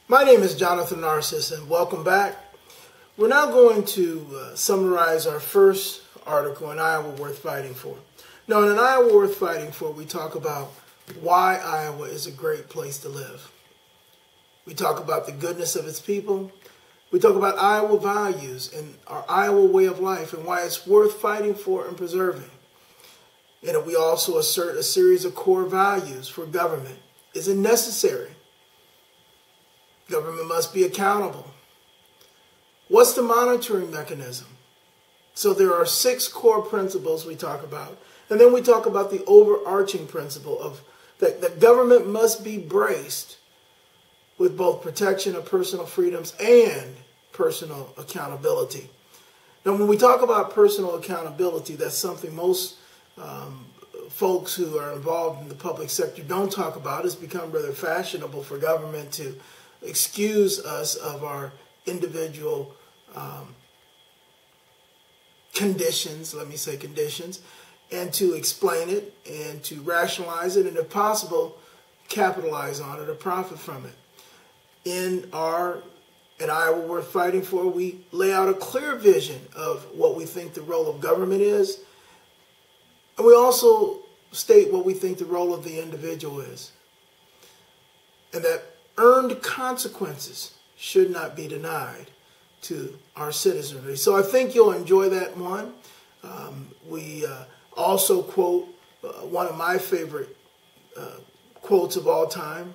My name is Jonathan Narcisse, and welcome back. We're now going to summarize our first article in Iowa Worth Fighting For. Now, in Iowa Worth Fighting For, we talk about why Iowa is a great place to live. We talk about the goodness of its people. We talk about Iowa values and our Iowa way of life and why it's worth fighting for and preserving. And we also assert a series of core values for government. Is it necessary? Government must be accountable. What's the monitoring mechanism? So there are 6 core principles we talk about. And then we talk about the overarching principle of that government must be braced with both protection of personal freedoms and personal accountability. Now, when we talk about personal accountability, that's something most folks who are involved in the public sector don't talk about. It's become rather fashionable for government to excuse us of our individual conditions, and to explain it and to rationalize it and, if possible, capitalize on it or profit from it. In Iowa Worth Fighting For, we lay out a clear vision of what we think the role of government is, and we also state what we think the role of the individual is, and that earned consequences should not be denied to our citizenry. So I think you'll enjoy that one. We also quote one of my favorite quotes of all time: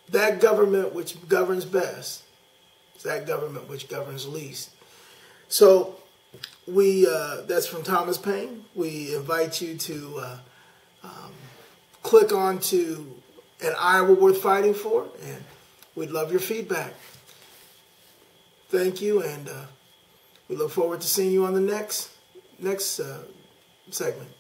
that government which governs best is that government which governs least. So that's from Thomas Paine. We invite you to click on to an Iowa Worth Fighting For, and we'd love your feedback. Thank you, and we look forward to seeing you on the next segment.